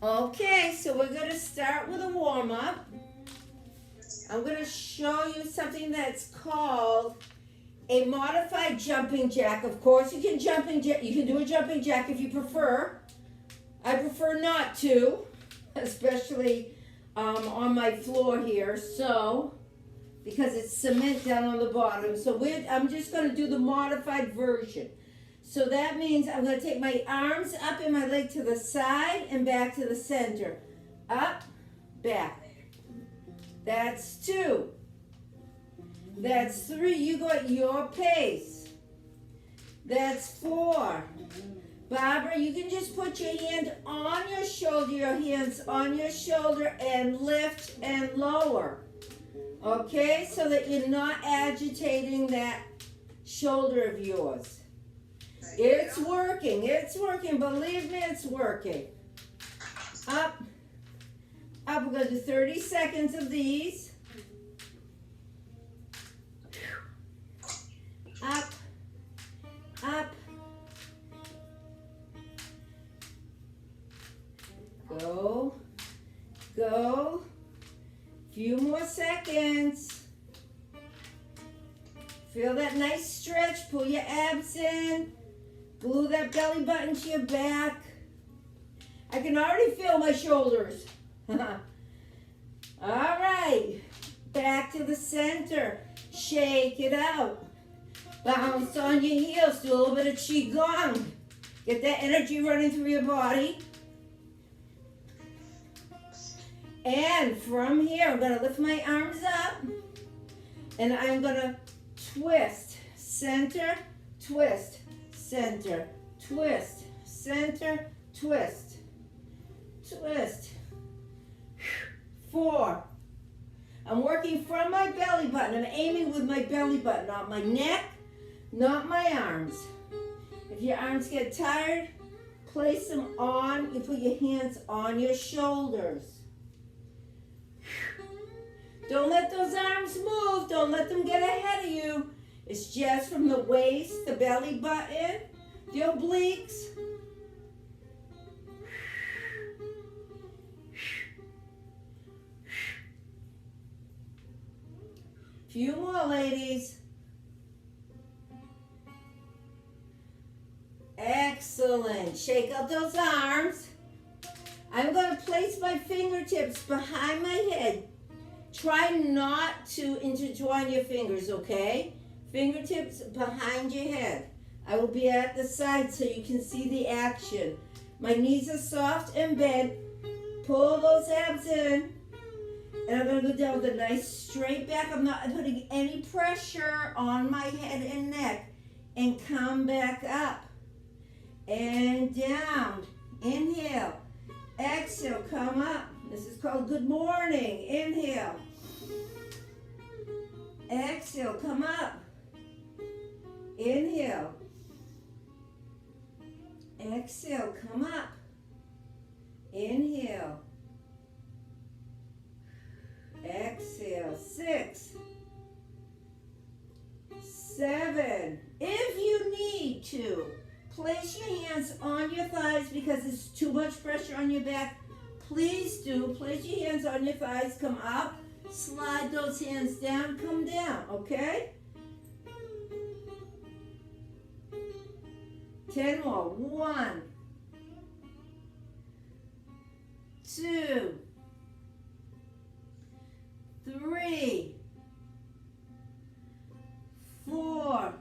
Okay, so we're going to start with a warm-up. I'm going to show you something that's called a modified jumping jack. Of course, you can do a jumping jack if you prefer. I prefer not to, especially on my floor here. So, because it's cement down on the bottom. So I'm just going to do the modified version. So that means I'm going to take my arms up and my leg to the side and back to the center. Up, back. That's 2. That's 3. You go at your pace. That's 4. Barbara, you can just put your hand on your shoulder, your hands on your shoulder, and lift and lower. Okay, so that you're not agitating that shoulder of yours. It's working, believe me, it's working. Up, up, we're gonna do 30 seconds of these. Up, up. Go, go. Few more seconds. Feel that nice stretch. Pull your abs in. Glue that belly button to your back. I can already feel my shoulders. All right. Back to the center. Shake it out. Bounce on your heels. Do a little bit of qigong. Get that energy running through your body. And from here, I'm going to lift my arms up. And I'm going to twist. Center, twist. Center, twist. Center, twist. Twist. 4. I'm working from my belly button. I'm aiming with my belly button, not my neck, not my arms. If your arms get tired, place them on. You put your hands on your shoulders. Don't let those arms move. Don't let them get ahead of you. It's just from the waist, the belly button, the obliques. Few more, ladies. Excellent. Shake out those arms. I'm going to place my fingertips behind my head. Try not to intertwine your fingers, okay? Fingertips behind your head. I will be at the side so you can see the action. My knees are soft and bent. Pull those abs in. And I'm going to go down with a nice straight back. I'm not putting any pressure on my head and neck. And come back up. And down. Inhale. Exhale. Come up. This is called good morning. Inhale. Exhale. Come up. Inhale. Exhale. Come up. Inhale. Exhale. 6, 7. If you need to, place your hands on your thighs because there's too much pressure on your back. Please do. Place your hands on your thighs. Come up. Slide those hands down. Come down. Okay? 10 more. 1, 2, 3, 4,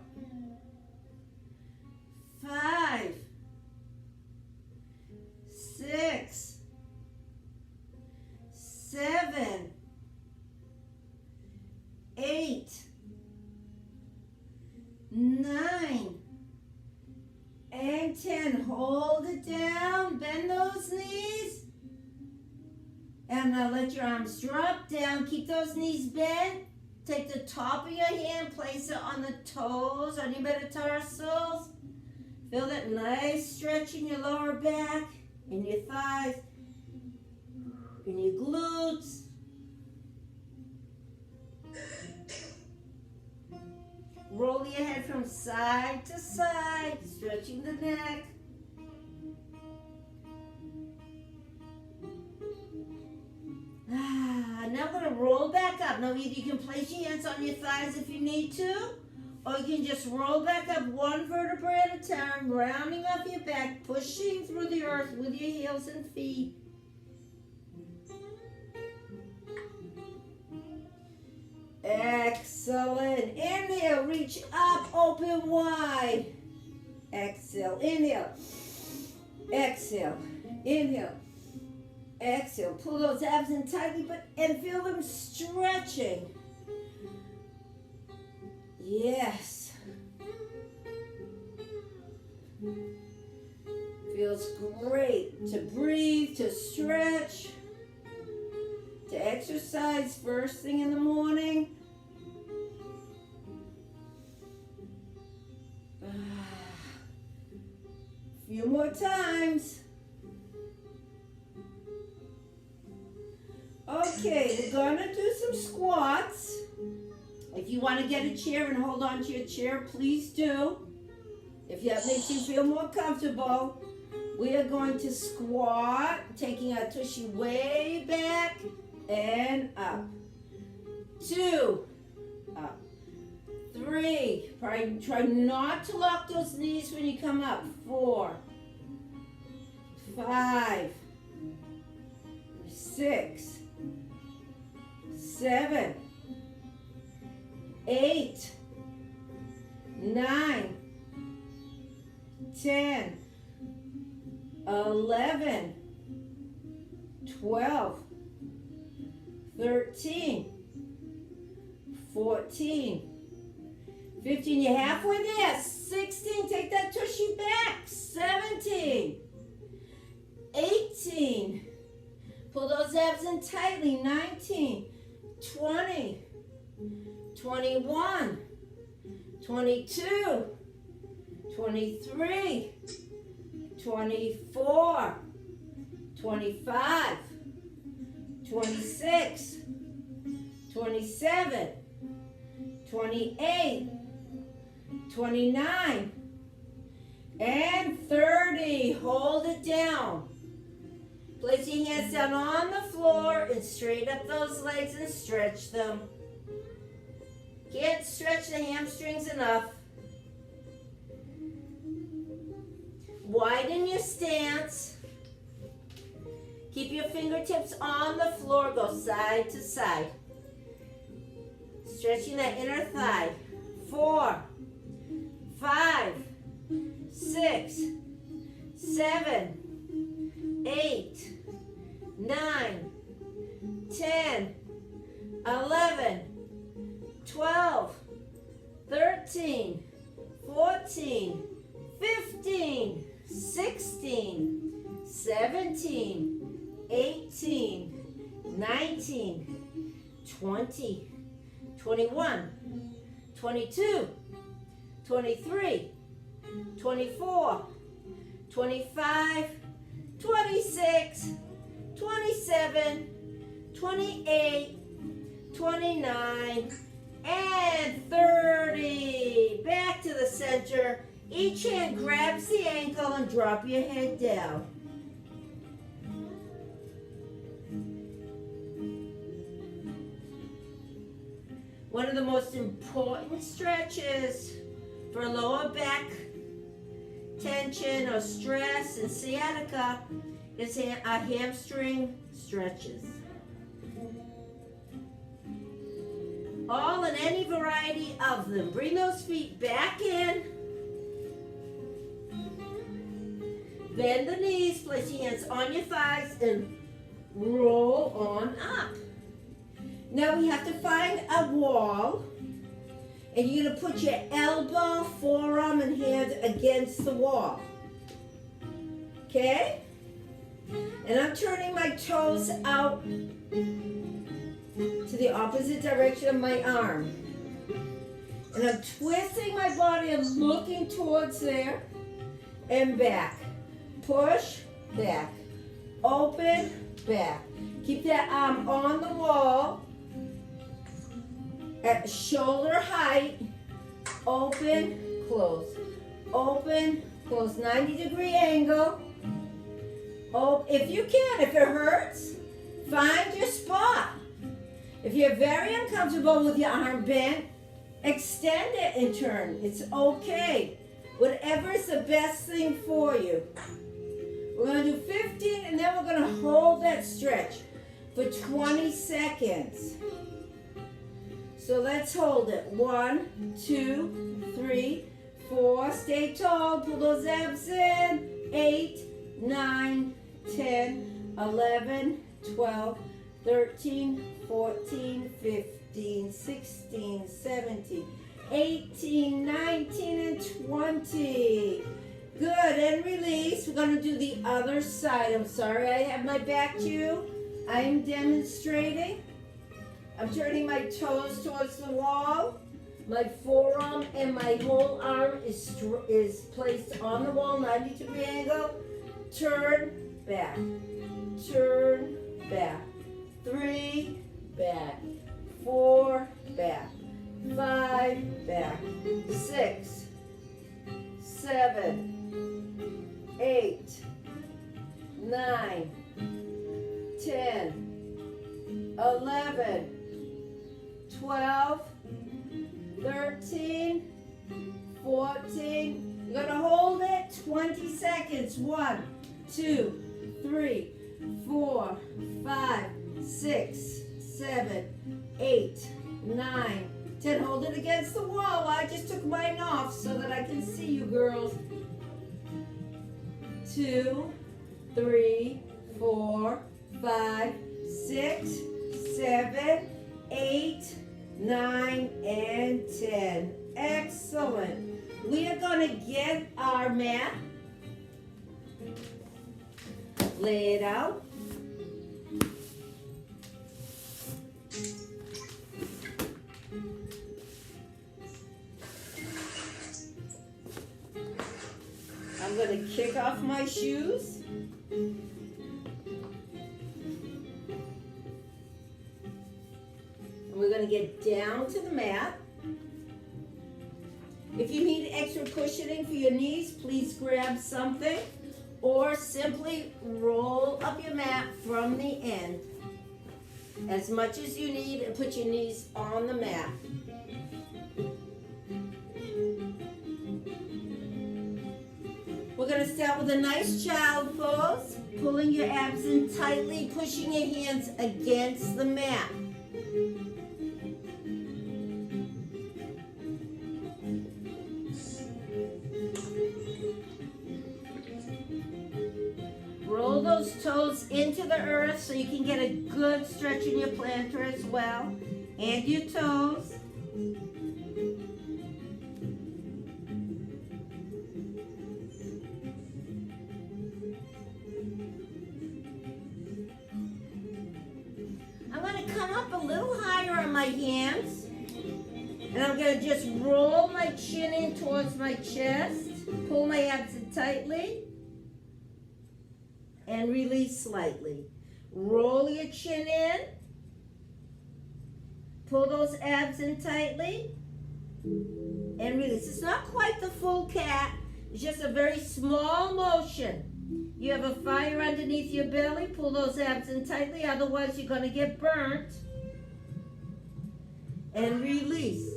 5, 6, 7, 8, 9, and 10. Hold it down. Bend those knees. And now let your arms drop down. Keep those knees bent. Take the top of your hand, place it on the toes, on your metatarsals. Feel that nice stretch in your lower back, in your thighs, in your glutes. Roll your head from side to side, stretching the neck. roll back up. Now either you can place your hands on your thighs if you need to, or you can just roll back up one vertebrae at a time, rounding off your back, pushing through the earth with your heels and feet. Excellent. Inhale, reach up, open wide. Exhale, inhale. Exhale, inhale. Exhale, pull those abs in tightly and feel them stretching. Yes. Feels great to breathe, to stretch, to exercise first thing in the morning. A few more times. Okay, we're gonna do some squats. If you want to get a chair and hold on to your chair, please do. If that makes you feel more comfortable, we are going to squat, taking our tushy way back and up. 2, up. 3, try not to lock those knees when you come up. 4, 5, 6, 7, 8, 9, 10, 11, 12, 13, 14, 15, you're halfway there. 16, take that tushy back. 17, 18, pull those abs in tightly. 19, 20, 21, 22, 23, 24, 25, 26, 27, 28, 29, and 30. Hold it down. Place your hands down on the floor and straighten up those legs and stretch them. Can't stretch the hamstrings enough. Widen your stance. Keep your fingertips on the floor. Go side to side. Stretching that inner thigh. 4, 5, 6, 7, 8, 9, 10, 11, 12, 13, 14, 15, 16, 17, 18, 19, 20, 21, 22, 23, 24, 25, 26, 27, 28, 29, and 30. Back to the center. Each hand grabs the ankle and drop your head down. One of the most important stretches for lower back tension or stress and sciatica is our hamstring stretches. All and any variety of them. Bring those feet back in. Bend the knees, place your hands on your thighs, and roll on up. Now we have to find a wall, and you're going to put your elbow, forearm, and hand against the wall. Okay? And I'm turning my toes out to the opposite direction of my arm. And I'm twisting my body and looking towards there and back. Push, back. Open, back. Keep that arm on the wall at shoulder height. Open, close. Open, close. 90-degree angle. Oh, if you can, if it hurts, find your spot. If you're very uncomfortable with your arm bent, extend it and turn. It's okay. Whatever is the best thing for you. We're going to do 15 and then we're going to hold that stretch for 20 seconds. So let's hold it. 1, 2, 3, 4. Stay tall. Pull those abs in. 8, 9, 10, 11, 12, 13, 14, 15, 16, 17, 18, 19, and 20. Good, and release. We're going to do the other side. I'm sorry I have my back to you. I am demonstrating. I'm turning my toes towards the wall. My forearm and my whole arm is placed on the wall, 90-degree angle. Turn, back. Turn, back. 3, back. 4, back. 5, back. 6, 7, 8, 9, 10, 11, 12, 13, 14. You're going to hold it 20 seconds. 1, 2, 3, 4, 5, 6, 7, 8, 9, 10. Hold it against the wall. I just took mine off so that I can see you girls. 2, 3, 4, 5, 6, 7, 8, 9, and 10. Excellent. We are going to get our mat. Lay it out. I'm going to kick off my shoes. We're going to get down to the mat. If you need extra cushioning for your knees, please grab something or simply roll up your mat from the end as much as you need and put your knees on the mat. We're going to start with a nice child pose, pulling your abs in tightly, pushing your hands against the mat. Roll those toes into the earth so you can get a good stretch in your plantar as well, and your toes. I'm going to come up a little higher on my hands, and I'm going to just roll my chin in towards my chest, pull my abs in tightly, and release slightly. Roll your chin in. Pull those abs in tightly. And release. It's not quite the full cat. It's just a very small motion. You have a fire underneath your belly. Pull those abs in tightly. Otherwise, you're going to get burnt. And release.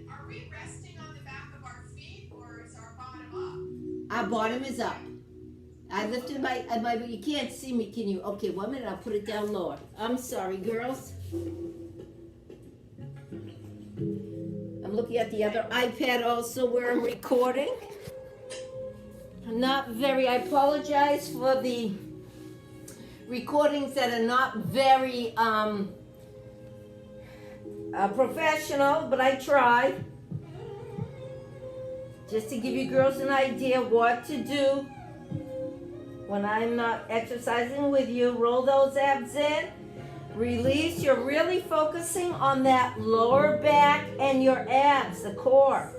Are we resting on the back of our feet, or is our bottom up? Our bottom is up. I lifted my, you can't see me, can you? Okay, 1 minute, I'll put it down lower. I'm sorry, girls. I'm looking at the other iPad also where I'm recording. I apologize for the recordings that are not very professional, but I try. Just to give you girls an idea what to do when I'm not exercising with you. Roll those abs in. Release. You're really focusing on that lower back and your abs, the core.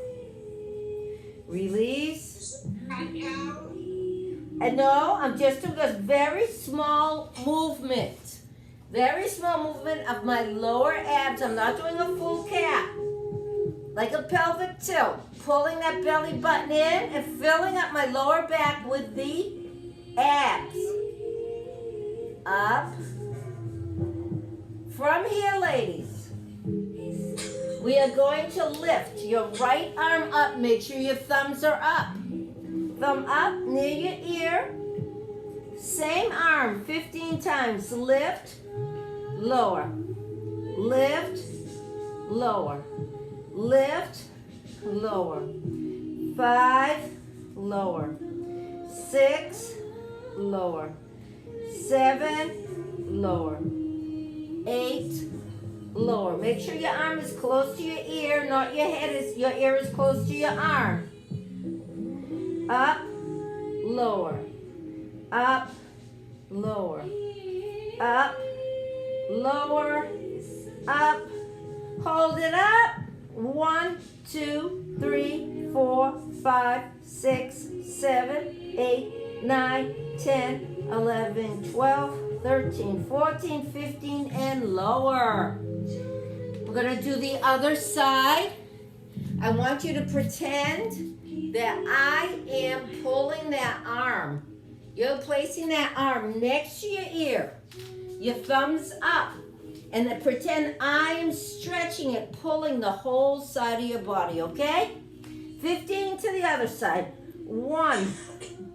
Release. And no, I'm just doing a very small movement. Very small movement of my lower abs. I'm not doing a full cat. Like a pelvic tilt. Pulling that belly button in and filling up my lower back with the abs. Up. From here, ladies, we are going to lift your right arm up. Make sure your thumbs are up. Thumb up near your ear. Same arm 15 times. Lift, lower. Lift, lower. Lift, lower. 5, lower. 6, lower. 7, lower. 8, lower. Make sure your arm is close to your ear, not your head. Your ear is close to your arm. Up, lower. Up, lower. Up, lower. Up. Hold it up. 1, 2, 3, 4, 5, 6, 7, 8, 9, 10, 11, 12, 13, 14, 15, and lower. We're going to do the other side. I want you to pretend that I am pulling that arm. You're placing that arm next to your ear. Your thumbs up. And then pretend I am stretching it, pulling the whole side of your body, okay? 15 to the other side. 1,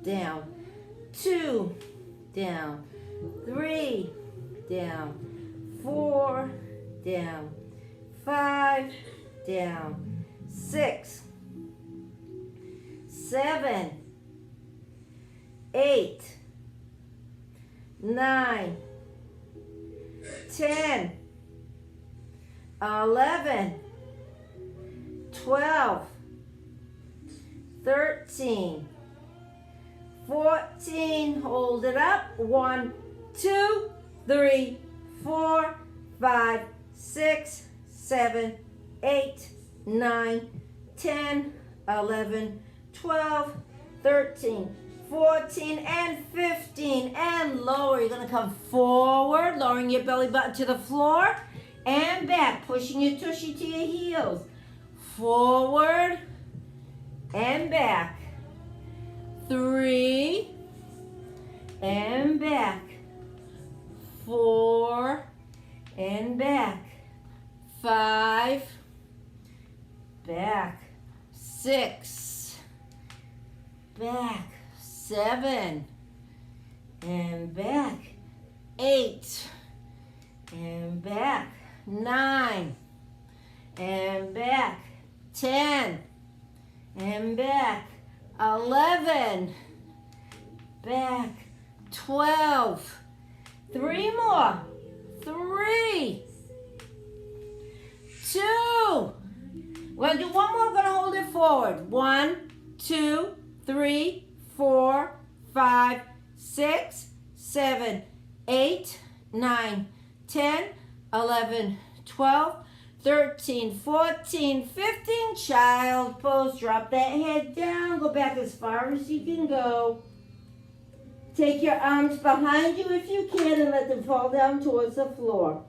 down. 2, down. 3, down. 4, down. 5, down. 6, 7, 8, 9, 10, 11, 12, 13, 14, hold it up, 1, 2, 3, 4, 5, 6, 7, 8, 9, 10, 11, 12, 13, 14, and 15, and lower. You're going to come forward, lowering your belly button to the floor, and back, pushing your tushy to your heels. Forward, and back. 3, and back. 4, and back. 5, back. 6, back. 7, and back. 8, and back. 9, and back. 10, and back. 11, back. 12, 3 more. 3, 2. We're going to do one more. We're going to hold it forward. 1, 2, 3, 4, 5, 6, 7, 8, 9, 10, 11, 12, 13, 14, 15. Child pose. Drop that head down. Go back as far as you can go. Take your arms behind you if you can and let them fall down towards the floor.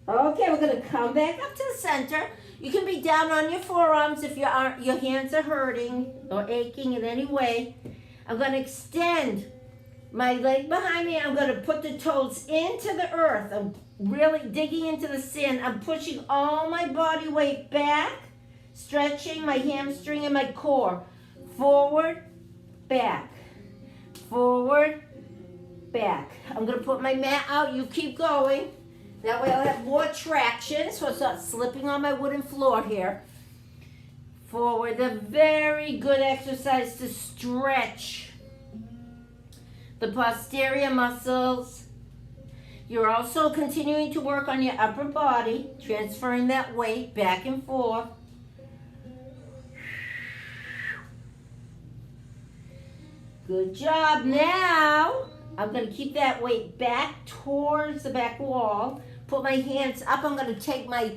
Okay, we're going to come back up to the center. You can be down on your forearms if your hands are hurting or aching in any way. I'm going to extend my leg behind me. I'm going to put the toes into the earth. I'm really digging into the sand. I'm pushing all my body weight back, stretching my hamstring and my core. Forward, back. Forward, back. I'm going to put my mat out. You keep going. That way I'll have more traction, so it's not slipping on my wooden floor here. Forward, a very good exercise to stretch the posterior muscles. You're also continuing to work on your upper body, transferring that weight back and forth. Good job. Now, I'm going to keep that weight back towards the back wall. Put my hands up. I'm going to take my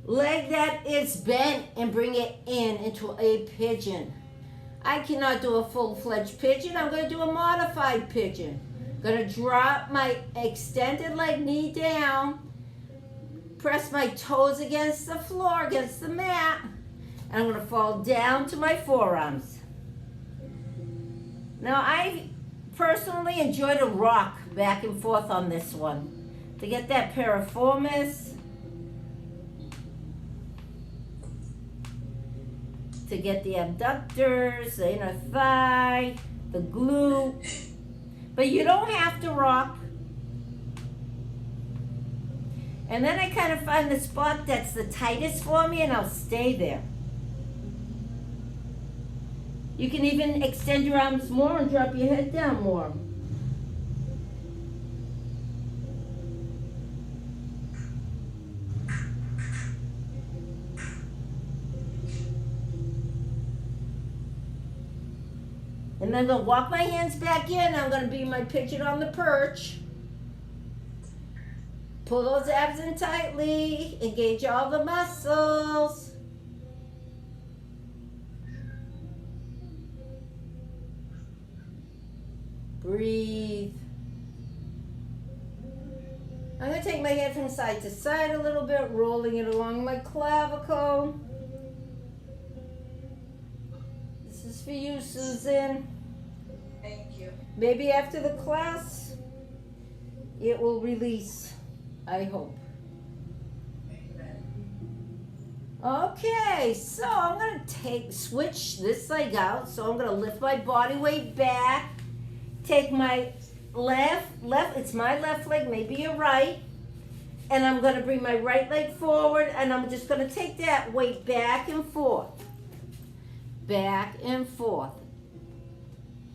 leg that is bent and bring it into a pigeon. I cannot do a full-fledged pigeon. I'm going to do a modified pigeon. I'm going to drop my extended leg knee down. press my toes against the floor, against the mat. And I'm going to fall down to my forearms. Now, I personally enjoy to rock back and forth on this one to get that piriformis, to get the abductors, the inner thigh, the glute. But you don't have to rock. And then I kind of find the spot that's the tightest for me and I'll stay there. You can even extend your arms more and drop your head down more. And then I'm going to walk my hands back in. I'm going to be my pigeon on the perch. Pull those abs in tightly. Engage all the muscles. Breathe. I'm going to take my head from side to side a little bit, rolling it along my clavicle. This is for you, Susan. Thank you. Maybe after the class, it will release, I hope. Okay, so I'm going to switch this leg out. So I'm going to lift my body weight back. Take my left, it's my left leg, maybe your right. And I'm going to bring my right leg forward and I'm just going to take that weight back and forth. Back and forth.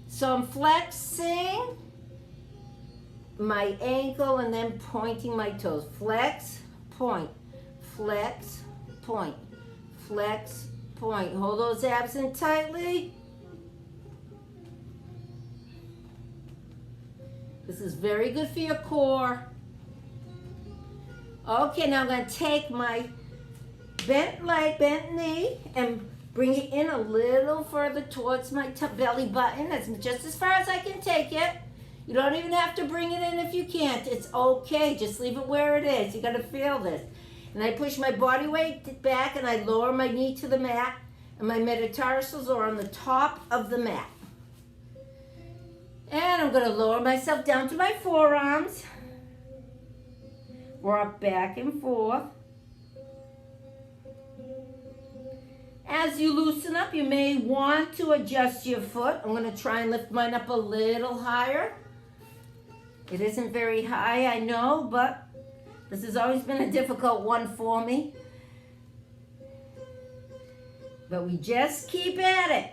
So I'm flexing my ankle and then pointing my toes. Flex, point, flex, point, flex, point. Hold those abs in tightly. This is very good for your core. Okay, now I'm going to take my bent leg, bent knee, and bring it in a little further towards my belly button. That's just as far as I can take it. You don't even have to bring it in if you can't. It's okay. Just leave it where it is. You got to feel this. And I push my body weight back and I lower my knee to the mat. And my metatarsals are on the top of the mat. And I'm going to lower myself down to my forearms. Rock back and forth. As you loosen up, you may want to adjust your foot. I'm going to try and lift mine up a little higher. It isn't very high, I know, but this has always been a difficult one for me. But we just keep at it.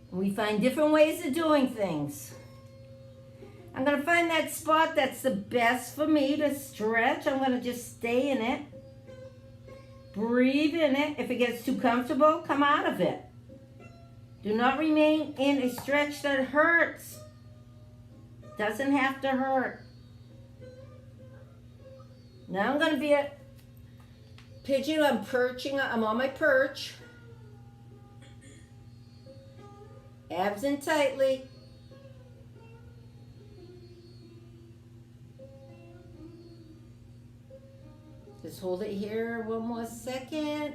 We find different ways of doing things. I'm going to find that spot that's the best for me to stretch. I'm going to just stay in it. Breathe in it. If it gets too comfortable, come out of it. Do not remain in a stretch that hurts. Doesn't have to hurt. Now I'm going to be a pigeon. I'm perching. I'm on my perch. Abs in tightly. Just hold it here one more second.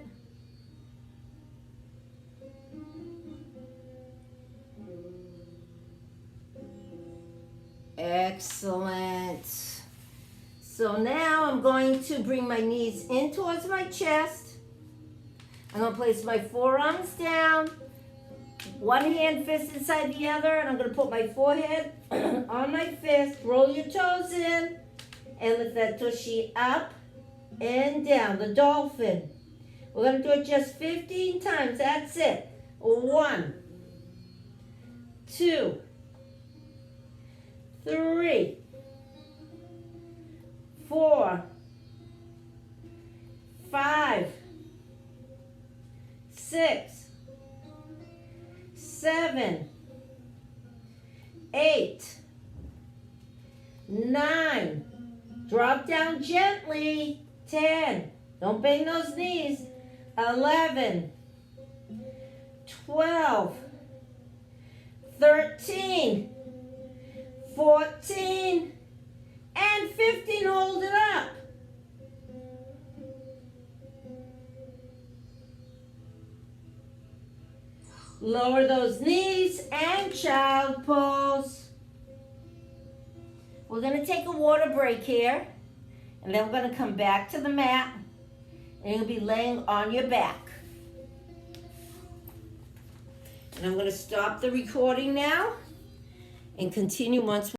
Excellent. So now I'm going to bring my knees in towards my chest. I'm going to place my forearms down. One hand fist inside the other, and I'm going to put my forehead on my fist. Roll your toes in and lift that tushy up and down, the dolphin. We're going to do it just 15 times. That's it. 1, 2, 3, 4, 5, 6, 7, 8, 9. Drop down gently. 10. Don't bang those knees. 11, 12, 13, 14, and 15. Hold it up. Lower those knees and child pose. We're going to take a water break here. And then we're going to come back to the mat. And you'll be laying on your back. And I'm going to stop the recording now and continue once